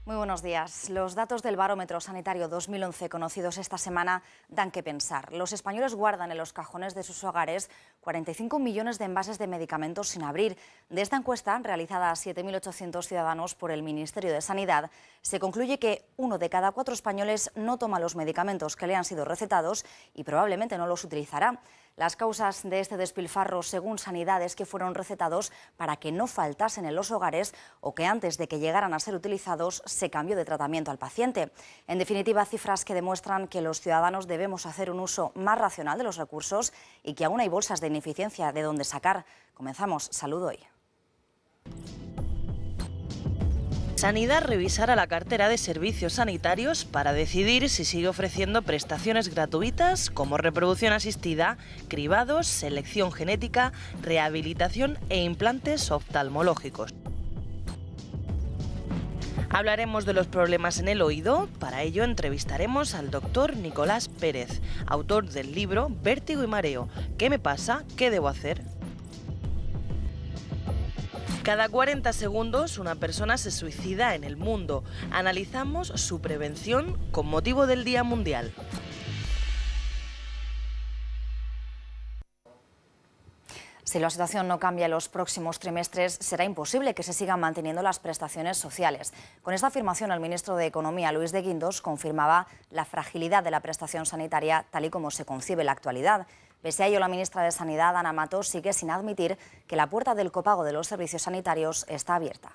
Muy buenos días. Los datos del Barómetro Sanitario 2011 conocidos esta semana dan que pensar. Los españoles guardan en los cajones de sus hogares 45 millones de envases de medicamentos sin abrir. De esta encuesta, realizada a 7.800 ciudadanos por el Ministerio de Sanidad, se concluye que 1 de cada 4 españoles no toma los medicamentos que le han sido recetados y probablemente no los utilizará. Las causas de este despilfarro, según Sanidad, es que fueron recetados para que no faltasen en los hogares o que antes de que llegaran a ser utilizados se cambió de tratamiento al paciente. En definitiva, cifras que demuestran que los ciudadanos debemos hacer un uso más racional de los recursos y que aún hay bolsas de ineficiencia de donde sacar. Comenzamos Salud Hoy. Sanidad revisará la cartera de servicios sanitarios para decidir si sigue ofreciendo prestaciones gratuitas como reproducción asistida, cribados, selección genética, rehabilitación e implantes oftalmológicos. Hablaremos de los problemas en el oído. Para ello entrevistaremos al doctor Nicolás Pérez, autor del libro Vértigo y mareo. ¿Qué me pasa? ¿Qué debo hacer? Cada 40 segundos una persona se suicida en el mundo. Analizamos su prevención con motivo del Día Mundial. Si la situación no cambia en los próximos trimestres, será imposible que se sigan manteniendo las prestaciones sociales. Con esta afirmación, el ministro de Economía, Luis de Guindos, confirmaba la fragilidad de la prestación sanitaria tal y como se concibe en la actualidad. Pese a ello, la ministra de Sanidad, Ana Matos, sigue sin admitir que la puerta del copago de los servicios sanitarios está abierta.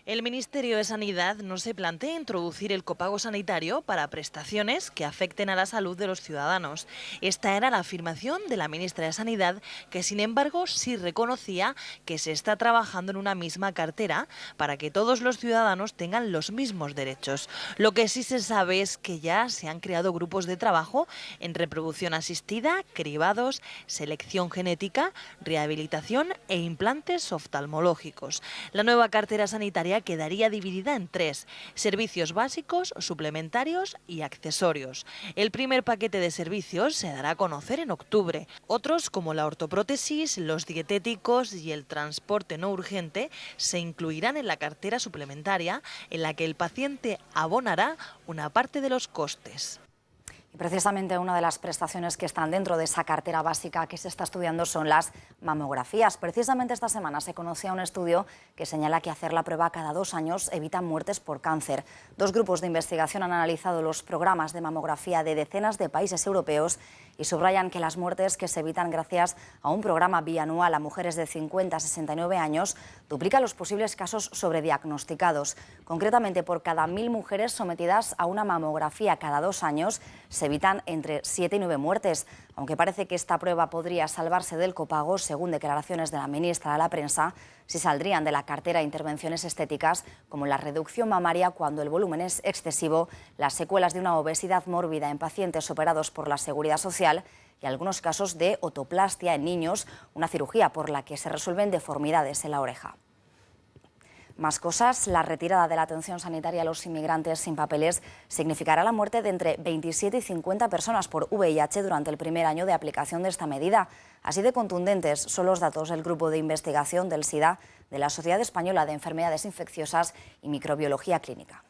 El Ministerio de Sanidad no se plantea introducir el copago sanitario para prestaciones que afecten a la salud de los ciudadanos. Esta era la afirmación de la ministra de Sanidad, que sin embargo sí reconocía que se está trabajando en una misma cartera para que todos los ciudadanos tengan los mismos derechos. Lo que sí se sabe es que ya se han creado grupos de trabajo en reproducción asistida, cribados, selección genética, rehabilitación e implantes oftalmológicos. La nueva cartera sanitaria quedaría dividida en 3: servicios básicos, suplementarios y accesorios. El primer paquete de servicios se dará a conocer en octubre. Otros, como la ortoprótesis, los dietéticos y el transporte no urgente, se incluirán en la cartera suplementaria, en la que el paciente abonará una parte de los costes. Y precisamente una de las prestaciones que están dentro de esa cartera básica que se está estudiando son las mamografías. Precisamente esta semana se conocía un estudio que señala que hacer la prueba cada 2 años evita muertes por cáncer. 2 grupos de investigación han analizado los programas de mamografía de decenas de países europeos y subrayan que las muertes que se evitan gracias a un programa bianual a mujeres de 50 a 69 años duplica los posibles casos sobrediagnosticados. Concretamente, por cada 1.000 mujeres sometidas a una mamografía cada 2 años, se evitan entre 7 y 9 muertes. Aunque parece que esta prueba podría salvarse del copago, según declaraciones de la ministra a la prensa, sí saldrían de la cartera intervenciones estéticas como la reducción mamaria cuando el volumen es excesivo, las secuelas de una obesidad mórbida en pacientes operados por la Seguridad Social y algunos casos de otoplastia en niños, una cirugía por la que se resuelven deformidades en la oreja. Más cosas, la retirada de la atención sanitaria a los inmigrantes sin papeles significará la muerte de entre 27 y 50 personas por VIH durante el primer año de aplicación de esta medida. Así de contundentes son los datos del Grupo de Investigación del SIDA de la Sociedad Española de Enfermedades Infecciosas y Microbiología Clínica.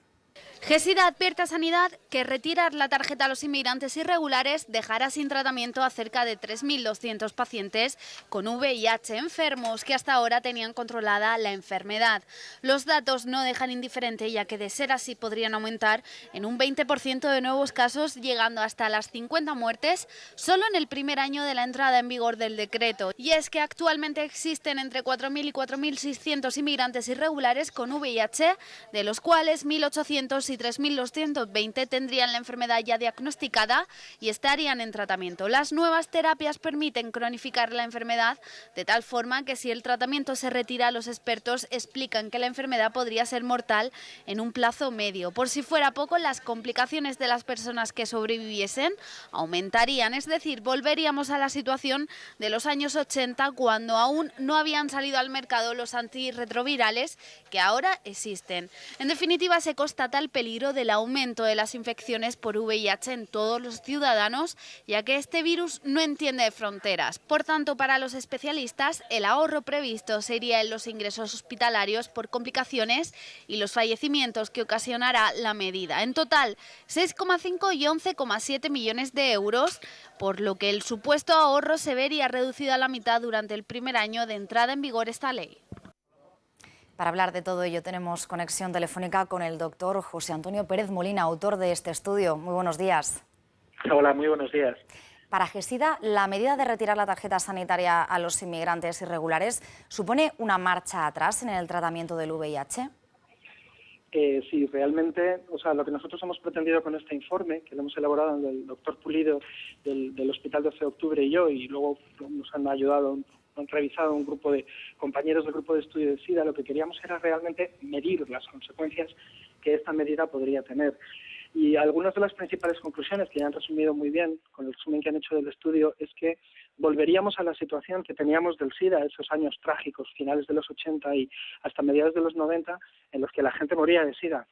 GESIDA advierte a Sanidad que retirar la tarjeta a los inmigrantes irregulares dejará sin tratamiento a cerca de 3.200 pacientes con VIH enfermos que hasta ahora tenían controlada la enfermedad. Los datos no dejan indiferente, ya que de ser así podrían aumentar en un 20% de nuevos casos, llegando hasta las 50 muertes solo en el primer año de la entrada en vigor del decreto. Y es que actualmente existen entre 4.000 y 4.600 inmigrantes irregulares con VIH, de los cuales 1.800 y 3.220 tendrían la enfermedad ya diagnosticada y estarían en tratamiento. Las nuevas terapias permiten cronificar la enfermedad de tal forma que si el tratamiento se retira, los expertos explican que la enfermedad podría ser mortal en un plazo medio. Por si fuera poco, las complicaciones de las personas que sobreviviesen aumentarían, es decir, volveríamos a la situación de los años 80, cuando aún no habían salido al mercado los antirretrovirales que ahora existen. En definitiva, se constata el peligro peligro del aumento de las infecciones por VIH en todos los ciudadanos, ya que este virus no entiende de fronteras. Por tanto, para los especialistas, el ahorro previsto sería en los ingresos hospitalarios por complicaciones y los fallecimientos que ocasionará la medida. En total, 6,5 y 11,7 millones de euros, por lo que el supuesto ahorro se vería reducido a la mitad durante el primer año de entrada en vigor esta ley. Para hablar de todo ello tenemos conexión telefónica con el doctor José Antonio Pérez Molina, autor de este estudio. Muy buenos días. Hola, muy buenos días. Para GESIDA, la medida de retirar la tarjeta sanitaria a los inmigrantes irregulares supone una marcha atrás en el tratamiento del VIH. Sí, realmente, lo que nosotros hemos pretendido con este informe, que lo hemos elaborado el doctor Pulido del Hospital 12 de Octubre y yo, y luego nos han ayudado, han revisado un grupo de compañeros del grupo de estudio de SIDA, lo que queríamos era realmente medir las consecuencias que esta medida podría tener. Y algunas de las principales conclusiones, que ya han resumido muy bien con el resumen que han hecho del estudio, es que volveríamos a la situación que teníamos del SIDA, esos años trágicos, finales de los 80 y hasta mediados de los 90, en los que la gente moría de SIDA.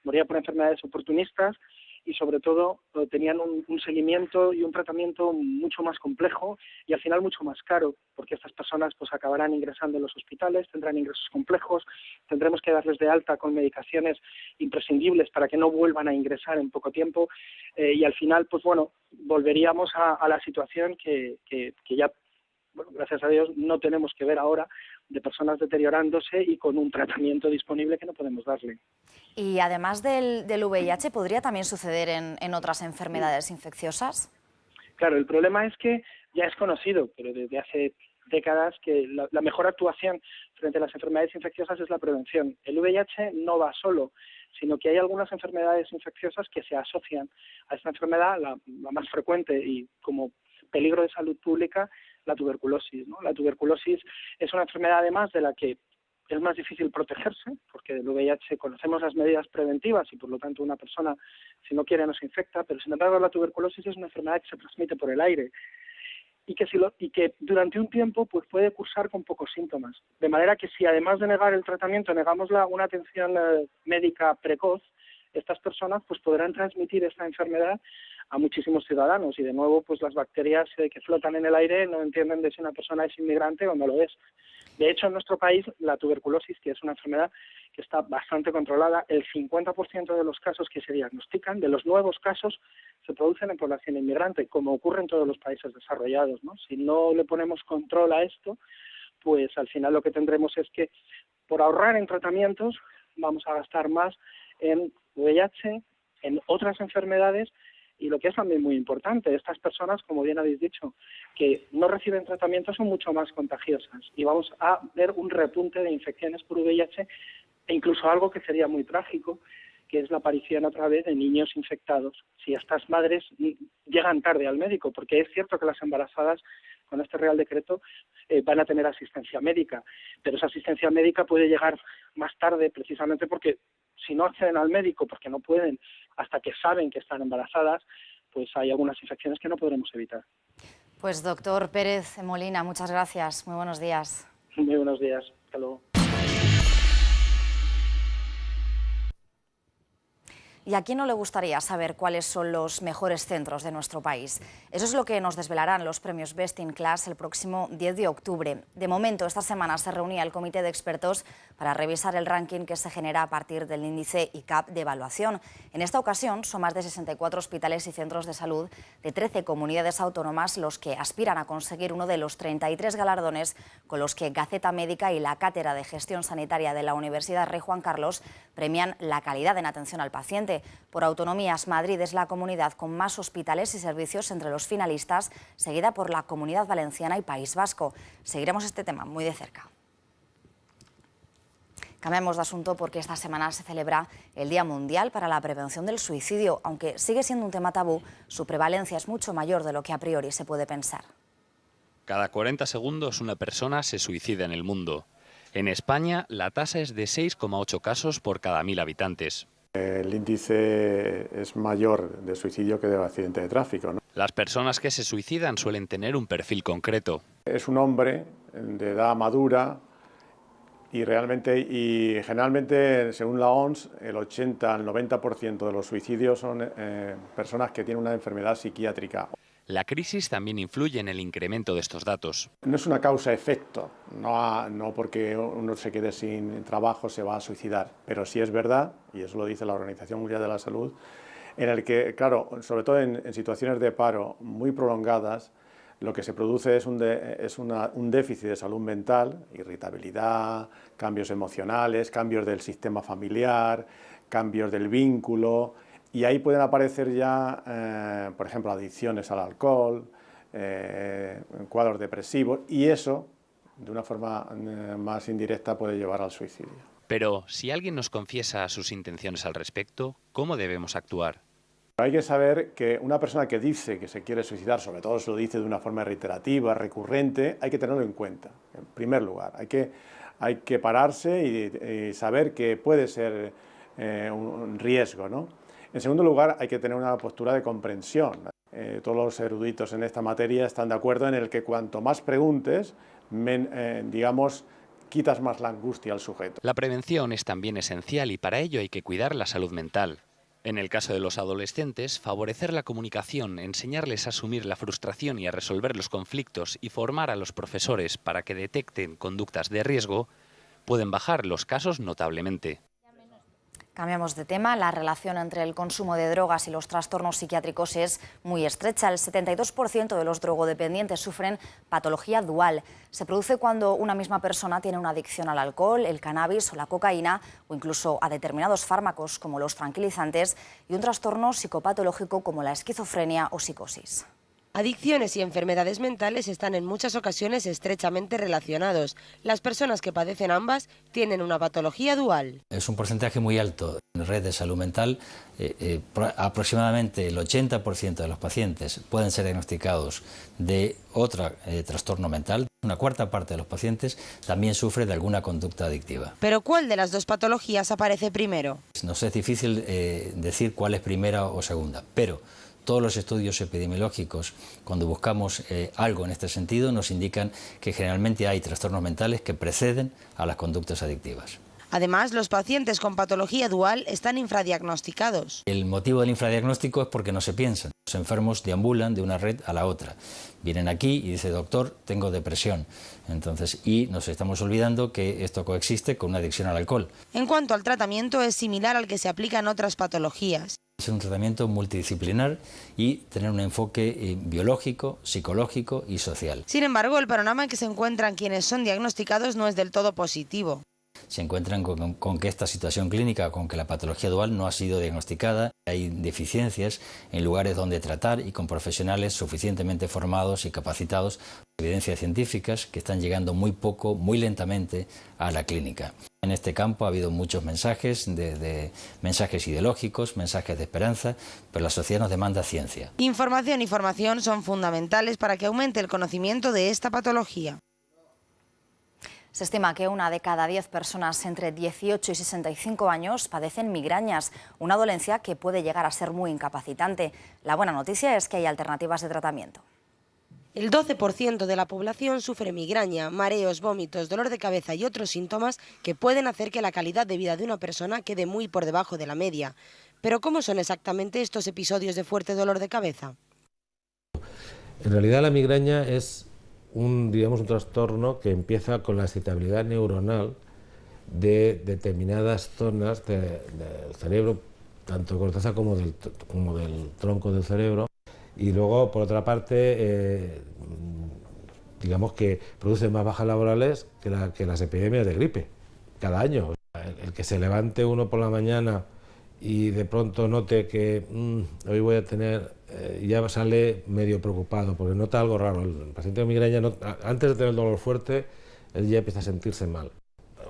Moría por enfermedades oportunistas y sobre todo tenían un seguimiento y un tratamiento mucho más complejo y al final mucho más caro, porque estas personas pues acabarán ingresando en los hospitales, tendrán ingresos complejos, tendremos que darles de alta con medicaciones imprescindibles para que no vuelvan a ingresar en poco tiempo y al final pues bueno, volveríamos a la situación que ya, bueno, gracias a Dios no tenemos que ver ahora, de personas deteriorándose y con un tratamiento disponible que no podemos darle. Y además del VIH, ¿podría también suceder en otras enfermedades infecciosas? Claro, el problema es que ya es conocido, pero desde hace décadas, que la mejor actuación frente a las enfermedades infecciosas es la prevención. El VIH no va solo, sino que hay algunas enfermedades infecciosas que se asocian a esta enfermedad, la más frecuente y como peligro de salud pública, la tuberculosis, ¿no? La tuberculosis es una enfermedad además de la que es más difícil protegerse, porque del VIH conocemos las medidas preventivas y por lo tanto una persona, si no quiere, no se infecta, pero sin embargo la tuberculosis es una enfermedad que se transmite por el aire y que durante un tiempo pues puede cursar con pocos síntomas. De manera que si además de negar el tratamiento negamos una atención médica precoz, estas personas pues podrán transmitir esta enfermedad a muchísimos ciudadanos y de nuevo pues las bacterias que flotan en el aire no entienden de si una persona es inmigrante o no lo es. De hecho, en nuestro país la tuberculosis, que es una enfermedad que está bastante controlada, el 50% de los casos que se diagnostican, de los nuevos casos, se producen en población inmigrante, como ocurre en todos los países desarrollados, ¿no? Si no le ponemos control a esto, pues al final lo que tendremos es que por ahorrar en tratamientos vamos a gastar más en VIH, en otras enfermedades. Y lo que es también muy importante, estas personas, como bien habéis dicho, que no reciben tratamiento son mucho más contagiosas y vamos a ver un repunte de infecciones por VIH e incluso algo que sería muy trágico, que es la aparición otra vez de niños infectados, si estas madres llegan tarde al médico, porque es cierto que las embarazadas con este Real Decreto van a tener asistencia médica, pero esa asistencia médica puede llegar más tarde precisamente porque si no acceden al médico porque no pueden hasta que saben que están embarazadas, pues hay algunas infecciones que no podremos evitar. Pues doctor Pérez Molina, muchas gracias. Muy buenos días. Muy buenos días. Hasta luego. ¿Y a quién no le gustaría saber cuáles son los mejores centros de nuestro país? Eso es lo que nos desvelarán los premios Best in Class el próximo 10 de octubre. De momento, esta semana se reunía el comité de expertos para revisar el ranking que se genera a partir del índice ICAP de evaluación. En esta ocasión, son más de 64 hospitales y centros de salud de 13 comunidades autónomas los que aspiran a conseguir uno de los 33 galardones con los que Gaceta Médica y la Cátedra de Gestión Sanitaria de la Universidad Rey Juan Carlos premian la calidad en atención al paciente. Por autonomías, Madrid es la comunidad con más hospitales y servicios entre los finalistas, seguida por la Comunidad Valenciana y País Vasco. Seguiremos este tema muy de cerca. Cambiamos de asunto porque esta semana se celebra el Día Mundial para la Prevención del Suicidio. Aunque sigue siendo un tema tabú, su prevalencia es mucho mayor de lo que a priori se puede pensar. Cada 40 segundos una persona se suicida en el mundo. En España, la tasa es de 6,8 casos por cada 1.000 habitantes. El índice es mayor de suicidio que de accidente de tráfico, ¿no? Las personas que se suicidan suelen tener un perfil concreto. Es un hombre de edad madura Y generalmente, según la OMS, el 80 al 90% de los suicidios son personas que tienen una enfermedad psiquiátrica. La crisis también influye en el incremento de estos datos. No es una causa-efecto, no porque uno se quede sin trabajo se va a suicidar, pero sí es verdad, y eso lo dice la Organización Mundial de la Salud, en el que, claro, sobre todo en situaciones de paro muy prolongadas, lo que se produce es un déficit de salud mental, irritabilidad, cambios emocionales, cambios del sistema familiar, cambios del vínculo, y ahí pueden aparecer ya, por ejemplo, adicciones al alcohol, cuadros depresivos, y eso, de una forma más indirecta, puede llevar al suicidio. Pero, si alguien nos confiesa sus intenciones al respecto, ¿cómo debemos actuar? Hay que saber que una persona que dice que se quiere suicidar, sobre todo si lo dice de una forma reiterativa, recurrente, hay que tenerlo en cuenta. En primer lugar, hay que pararse y saber que puede ser un riesgo, ¿no? En segundo lugar, hay que tener una postura de comprensión. Todos los eruditos en esta materia están de acuerdo en el que cuanto más preguntes, quitas más la angustia al sujeto. La prevención es también esencial y para ello hay que cuidar la salud mental. En el caso de los adolescentes, favorecer la comunicación, enseñarles a asumir la frustración y a resolver los conflictos y formar a los profesores para que detecten conductas de riesgo, pueden bajar los casos notablemente. Cambiamos de tema. La relación entre el consumo de drogas y los trastornos psiquiátricos es muy estrecha. El 72% de los drogodependientes sufren patología dual. Se produce cuando una misma persona tiene una adicción al alcohol, el cannabis o la cocaína, o incluso a determinados fármacos como los tranquilizantes, y un trastorno psicopatológico como la esquizofrenia o psicosis. Adicciones y enfermedades mentales están en muchas ocasiones estrechamente relacionados. Las personas que padecen ambas tienen una patología dual. Es un porcentaje muy alto. En red de salud mental, aproximadamente el 80% de los pacientes pueden ser diagnosticados de otro trastorno mental. Una cuarta parte de los pacientes también sufre de alguna conducta adictiva. ¿Pero cuál de las dos patologías aparece primero? Nos es difícil decir cuál es primera o segunda, pero todos los estudios epidemiológicos, cuando buscamos algo en este sentido, nos indican que generalmente hay trastornos mentales que preceden a las conductas adictivas. Además, los pacientes con patología dual están infradiagnosticados. El motivo del infradiagnóstico es porque no se piensan. Los enfermos deambulan de una red a la otra. Vienen aquí y dicen, doctor, tengo depresión. Y nos estamos olvidando que esto coexiste con una adicción al alcohol. En cuanto al tratamiento, es similar al que se aplica en otras patologías. Es un tratamiento multidisciplinar y tener un enfoque biológico, psicológico y social. Sin embargo, el panorama en que se encuentran quienes son diagnosticados no es del todo positivo. Se encuentran con que esta situación clínica, con que la patología dual no ha sido diagnosticada, hay deficiencias en lugares donde tratar y con profesionales suficientemente formados y capacitados, evidencias científicas que están llegando muy poco, muy lentamente a la clínica. En este campo ha habido muchos mensajes, mensajes ideológicos, mensajes de esperanza, pero la sociedad nos demanda ciencia. Información y formación son fundamentales para que aumente el conocimiento de esta patología. Se estima que 1 de cada 10 personas entre 18 y 65 años padecen migrañas, una dolencia que puede llegar a ser muy incapacitante. La buena noticia es que hay alternativas de tratamiento. El 12% de la población sufre migraña, mareos, vómitos, dolor de cabeza y otros síntomas que pueden hacer que la calidad de vida de una persona quede muy por debajo de la media. Pero ¿cómo son exactamente estos episodios de fuerte dolor de cabeza? En realidad la migraña es un trastorno que empieza con la excitabilidad neuronal de determinadas zonas del cerebro, tanto corteza como del tronco del cerebro, y luego, por otra parte, digamos que produce más bajas laborales que las epidemias de gripe cada año. El que se levante uno por la mañana y de pronto note que hoy voy a tener, ya sale medio preocupado porque nota algo raro. El paciente con migraña, antes de tener el dolor fuerte, él ya empieza a sentirse mal.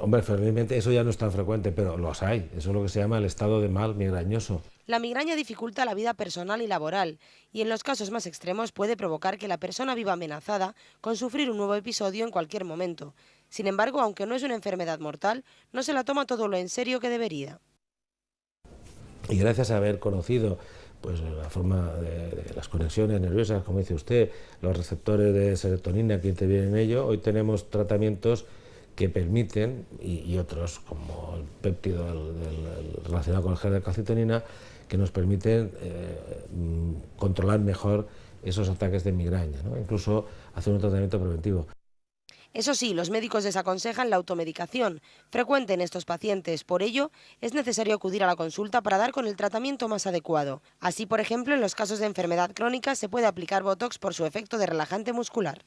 Hombre, felizmente eso ya no es tan frecuente, pero los hay. Eso es lo que se llama el estado de mal migrañoso. La migraña dificulta la vida personal y laboral y en los casos más extremos puede provocar que la persona viva amenazada con sufrir un nuevo episodio en cualquier momento. Sin embargo, aunque no es una enfermedad mortal, no se la toma todo lo en serio que debería. Y gracias a haber conocido pues la forma de las conexiones nerviosas, como dice usted, los receptores de serotonina que intervienen en ello, hoy tenemos tratamientos que permiten, y otros como el péptido relacionado con el gen de calcitonina, que nos permiten controlar mejor esos ataques de migraña, ¿no? Incluso hacer un tratamiento preventivo. Eso sí, los médicos desaconsejan la automedicación, frecuente en estos pacientes. Por ello, es necesario acudir a la consulta para dar con el tratamiento más adecuado. Así, por ejemplo, en los casos de enfermedad crónica se puede aplicar Botox por su efecto de relajante muscular.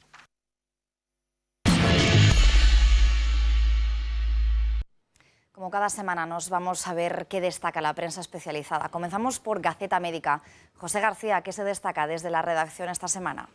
Como cada semana nos vamos a ver qué destaca la prensa especializada. Comenzamos por Gaceta Médica. José García, ¿qué se destaca desde la redacción esta semana?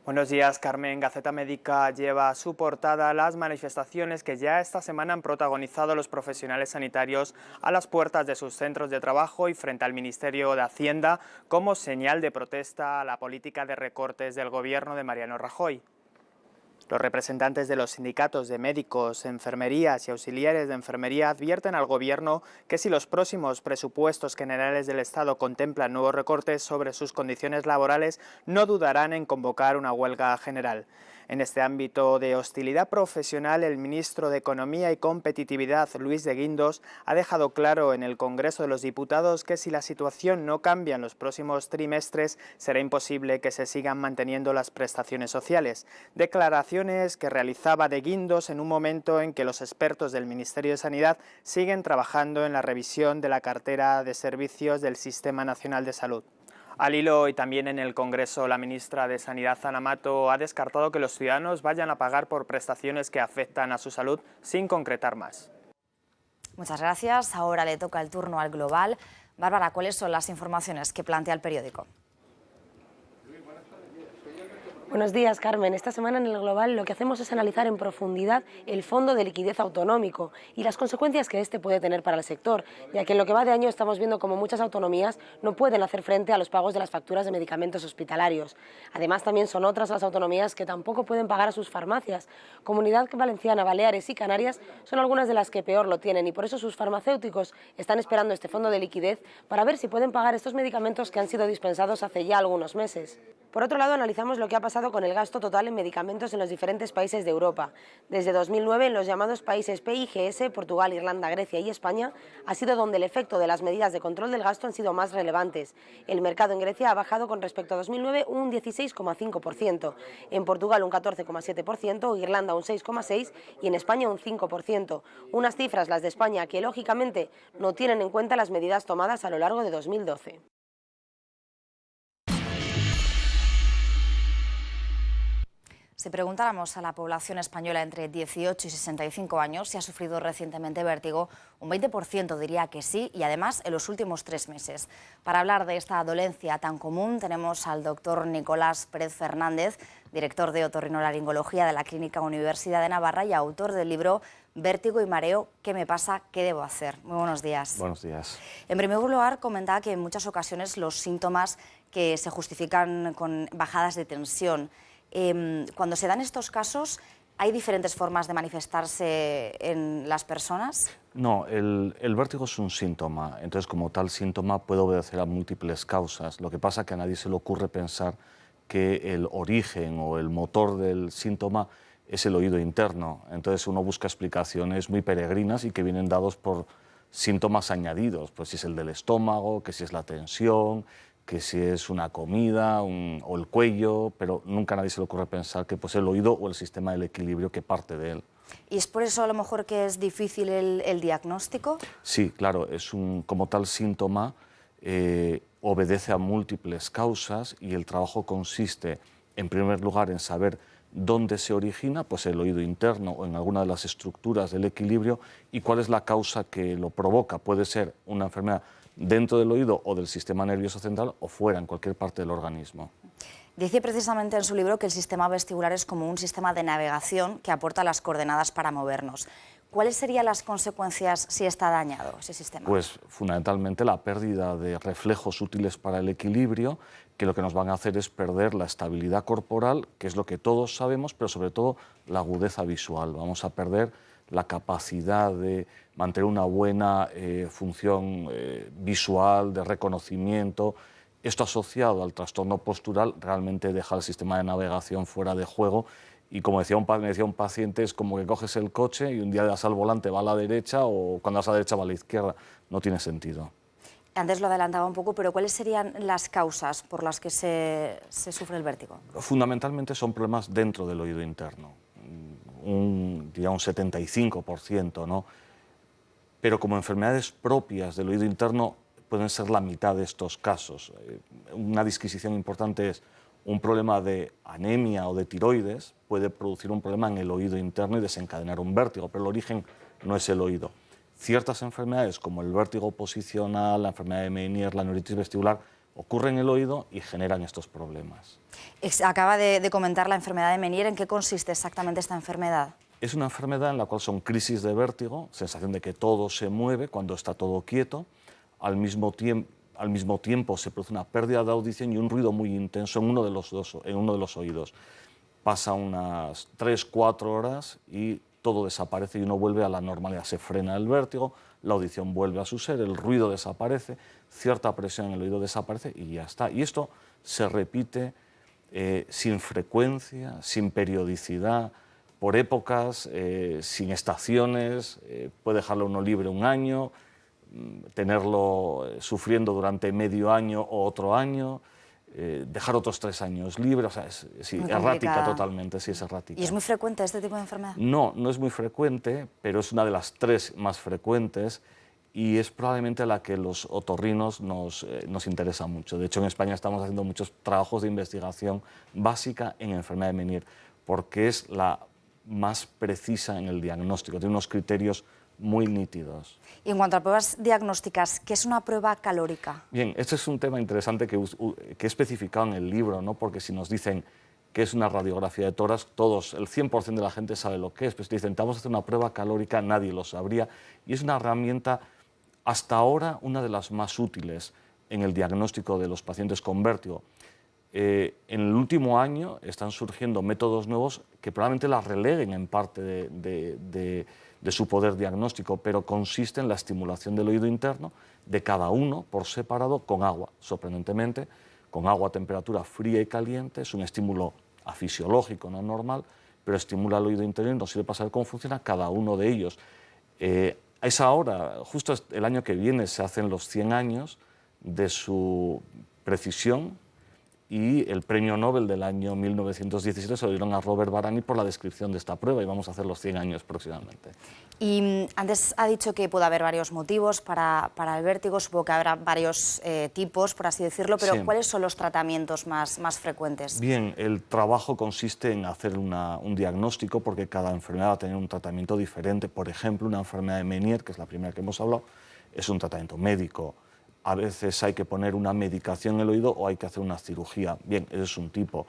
Buenos días, Carmen. Gaceta Médica lleva a su portada las manifestaciones que ya esta semana han protagonizado los profesionales sanitarios a las puertas de sus centros de trabajo y frente al Ministerio de Hacienda como señal de protesta a la política de recortes del gobierno de Mariano Rajoy. Los representantes de los sindicatos de médicos, enfermerías y auxiliares de enfermería advierten al Gobierno que si los próximos presupuestos generales del Estado contemplan nuevos recortes sobre sus condiciones laborales, no dudarán en convocar una huelga general. En este ámbito de hostilidad profesional, el ministro de Economía y Competitividad, Luis de Guindos, ha dejado claro en el Congreso de los Diputados que si la situación no cambia en los próximos trimestres, será imposible que se sigan manteniendo las prestaciones sociales. Declaraciones que realizaba de Guindos en un momento en que los expertos del Ministerio de Sanidad siguen trabajando en la revisión de la cartera de servicios del Sistema Nacional de Salud. Al hilo y también en el Congreso, la ministra de Sanidad, Ana Mato, ha descartado que los ciudadanos vayan a pagar por prestaciones que afectan a su salud sin concretar más. Muchas gracias. Ahora le toca el turno al Global. Bárbara, ¿cuáles son las informaciones que plantea el periódico? Buenos días, Carmen. Esta semana en el Global lo que hacemos es analizar en profundidad el Fondo de Liquidez Autonómico y las consecuencias que este puede tener para el sector, ya que en lo que va de año estamos viendo como muchas autonomías no pueden hacer frente a los pagos de las facturas de medicamentos hospitalarios. Además, también son otras las autonomías que tampoco pueden pagar a sus farmacias. Comunidad Valenciana, Baleares y Canarias son algunas de las que peor lo tienen y por eso sus farmacéuticos están esperando este fondo de liquidez para ver si pueden pagar estos medicamentos que han sido dispensados hace ya algunos meses. Por otro lado, analizamos lo que ha pasado con el gasto total en medicamentos en los diferentes países de Europa. Desde 2009, en los llamados países PIGS, Portugal, Irlanda, Grecia y España, ha sido donde el efecto de las medidas de control del gasto han sido más relevantes. El mercado en Grecia ha bajado con respecto a 2009 un 16,5%, en Portugal un 14,7%, Irlanda un 6,6% y en España un 5%. Unas cifras, las de España, que lógicamente no tienen en cuenta las medidas tomadas a lo largo de 2012. Si preguntáramos a la población española entre 18 y 65 años si ha sufrido recientemente vértigo, un 20% diría que sí y además en los últimos 3 meses. Para hablar de esta dolencia tan común tenemos al doctor Nicolás Pérez Fernández, director de otorrinolaringología de la Clínica Universidad de Navarra y autor del libro Vértigo y mareo, ¿qué me pasa? ¿Qué debo hacer? Muy buenos días. Buenos días. En primer lugar, comentaba que en muchas ocasiones los síntomas que se justifican con bajadas de tensión. Cuando se dan estos casos, ¿hay diferentes formas de manifestarse en las personas? No, el vértigo es un síntoma, entonces como tal síntoma puede obedecer a múltiples causas. Lo que pasa es que a nadie se le ocurre pensar que el origen o el motor del síntoma es el oído interno. Entonces uno busca explicaciones muy peregrinas y que vienen dados por síntomas añadidos, pues si es el del estómago, que si es la tensión, que si es una comida o el cuello, pero nunca a nadie se le ocurre pensar que pues, el oído o el sistema del equilibrio que parte de él. ¿Y es por eso a lo mejor que es difícil el diagnóstico? Sí, claro, como tal síntoma obedece a múltiples causas y el trabajo consiste, en primer lugar, en saber dónde se origina, pues el oído interno o en alguna de las estructuras del equilibrio y cuál es la causa que lo provoca. Puede ser una enfermedad dentro del oído o del sistema nervioso central o fuera, en cualquier parte del organismo. Dice precisamente en su libro que el sistema vestibular es como un sistema de navegación que aporta las coordenadas para movernos. ¿Cuáles serían las consecuencias si está dañado ese sistema? Pues fundamentalmente la pérdida de reflejos útiles para el equilibrio, que lo que nos van a hacer es perder la estabilidad corporal, que es lo que todos sabemos, pero sobre todo la agudeza visual. Vamos a perder la capacidad de mantener una buena función visual, de reconocimiento. Esto asociado al trastorno postural realmente deja el sistema de navegación fuera de juego Y como me decía un paciente, es como que coges el coche y un día le das al volante, va a la derecha, o cuando vas a la derecha va a la izquierda. No tiene sentido. Antes lo adelantaba un poco, pero ¿cuáles serían las causas por las que se sufre el vértigo? Fundamentalmente son problemas dentro del oído interno, diría un 75%, ¿no? Pero como enfermedades propias del oído interno pueden ser la mitad de estos casos. Una disquisición importante es un problema de anemia o de tiroides puede producir un problema en el oído interno y desencadenar un vértigo, pero el origen no es el oído. Ciertas enfermedades como el vértigo posicional, la enfermedad de Meniere, la neuritis vestibular, ocurren en el oído y generan estos problemas. Acaba de comentar la enfermedad de Meniere. ¿En qué consiste exactamente esta enfermedad? Es una enfermedad en la cual son crisis de vértigo, sensación de que todo se mueve cuando está todo quieto, al mismo tiempo se produce una pérdida de audición y un ruido muy intenso en uno de los oídos. Pasa unas 3-4 horas y todo desaparece y uno vuelve a la normalidad. Se frena el vértigo, la audición vuelve a su ser, el ruido desaparece, cierta presión en el oído desaparece y ya está. Y esto se repite sin frecuencia, sin periodicidad, por épocas, sin estaciones, puede dejarlo uno libre un año, tenerlo sufriendo durante medio año o otro año, dejar otros 3 años libre, o sea, es errática totalmente, sí es errática. ¿Y es muy frecuente este tipo de enfermedad? No, no es muy frecuente, pero es una de las 3 más frecuentes y es probablemente la que los otorrinos nos interesa mucho. De hecho, en España estamos haciendo muchos trabajos de investigación básica en enfermedad de Meniere, porque es la más precisa en el diagnóstico, tiene unos criterios muy nítidos. Y en cuanto a pruebas diagnósticas, ¿qué es una prueba calórica? Bien, este es un tema interesante que he especificado en el libro, ¿no? Porque si nos dicen qué es una radiografía de tórax, el 100% de la gente sabe lo que es, pero si dicen, vamos a hacer una prueba calórica, nadie lo sabría, y es una herramienta, hasta ahora, una de las más útiles en el diagnóstico de los pacientes con vértigo. En el último año están surgiendo métodos nuevos que probablemente la releguen en parte de su poder diagnóstico, pero consiste en la estimulación del oído interno de cada uno por separado con agua, sorprendentemente, con agua a temperatura fría y caliente. Es un estímulo afisiológico, no normal, pero estimula el oído interno y nos sirve para saber cómo funciona cada uno de ellos. A esa hora, justo el año que viene, se hacen los 100 años de su precisión, y el premio Nobel del año 1917 se lo dieron a Robert Barani por la descripción de esta prueba y vamos a hacer los 100 años próximamente. Y antes ha dicho que puede haber varios motivos para el vértigo, supongo que habrá varios tipos, por así decirlo, pero sí. ¿Cuáles son los tratamientos más frecuentes? Bien, el trabajo consiste en hacer un diagnóstico porque cada enfermedad va a tener un tratamiento diferente. Por ejemplo, una enfermedad de Meniere, que es la primera que hemos hablado, es un tratamiento médico. A veces hay que poner una medicación en el oído o hay que hacer una cirugía. Bien, ese es un tipo.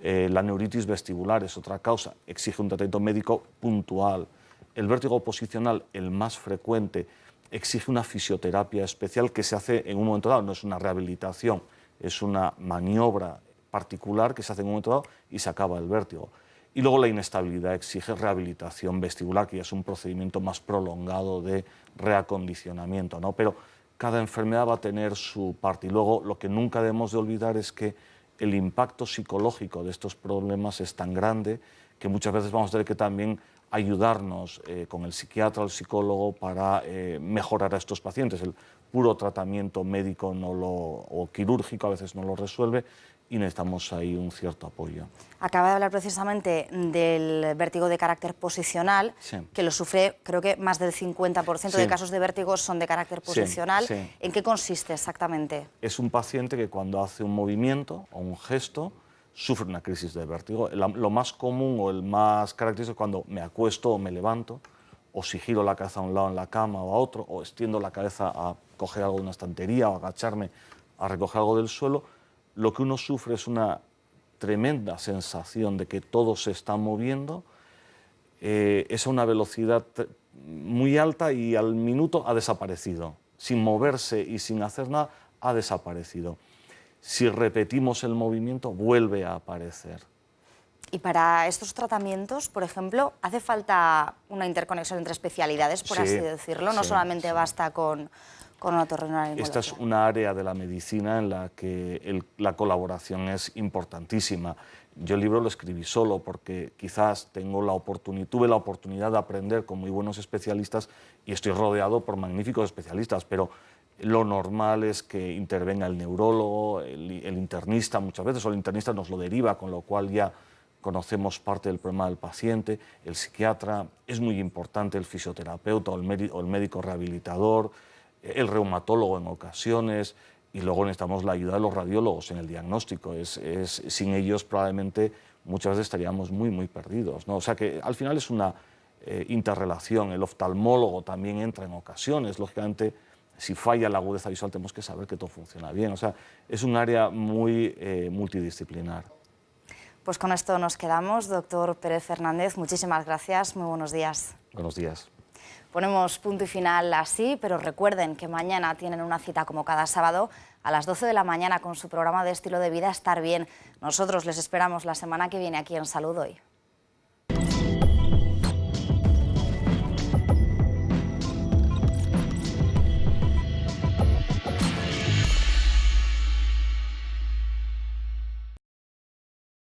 La neuritis vestibular es otra causa, exige un tratamiento médico puntual. El vértigo posicional, el más frecuente, exige una fisioterapia especial que se hace en un momento dado. No es una rehabilitación, es una maniobra particular que se hace en un momento dado y se acaba el vértigo. Y luego la inestabilidad exige rehabilitación vestibular, que ya es un procedimiento más prolongado de reacondicionamiento, ¿no? Pero cada enfermedad va a tener su parte y luego lo que nunca debemos de olvidar es que el impacto psicológico de estos problemas es tan grande que muchas veces vamos a tener que también ayudarnos con el psiquiatra o el psicólogo para mejorar a estos pacientes. El puro tratamiento médico o quirúrgico a veces no lo resuelve y necesitamos ahí un cierto apoyo. Acaba de hablar precisamente del vértigo de carácter posicional, sí, que lo sufre, creo que más del 50% sí, de casos de vértigo son de carácter posicional. Sí, sí. ¿En qué consiste exactamente? Es un paciente que cuando hace un movimiento o un gesto sufre una crisis de vértigo. Lo más común o el más característico es cuando me acuesto o me levanto, o si giro la cabeza a un lado en la cama o a otro, o extiendo la cabeza a coger algo de una estantería o agacharme a recoger algo del suelo. Lo que uno sufre es una tremenda sensación de que todo se está moviendo, es a una velocidad muy alta y al minuto ha desaparecido. Sin moverse y sin hacer nada, ha desaparecido. Si repetimos el movimiento, vuelve a aparecer. Y para estos tratamientos, por ejemplo, ¿hace falta una interconexión entre especialidades, por así decirlo? No solamente basta con con otorrinolaringología. Esta es una área de la medicina en la que la colaboración es importantísima. Yo el libro lo escribí solo porque quizás tuve la oportunidad de aprender con muy buenos especialistas y estoy rodeado por magníficos especialistas, pero lo normal es que intervenga el neurólogo, el internista muchas veces, o el internista nos lo deriva, con lo cual ya conocemos parte del problema del paciente, el psiquiatra, es muy importante el fisioterapeuta o el médico rehabilitador, el reumatólogo en ocasiones, y luego necesitamos la ayuda de los radiólogos en el diagnóstico. Sin ellos probablemente muchas veces estaríamos muy perdidos, ¿no? O sea que al final es una interrelación. El oftalmólogo también entra en ocasiones. Lógicamente, si falla la agudeza visual tenemos que saber que todo funciona bien. O sea, es un área muy multidisciplinar. Pues con esto nos quedamos. Doctor Pérez Fernández, muchísimas gracias. Muy buenos días. Buenos días. Ponemos punto y final así, pero recuerden que mañana tienen una cita como cada sábado a las 12 de la mañana con su programa de estilo de vida Estar Bien. Nosotros les esperamos la semana que viene aquí en Salud Hoy.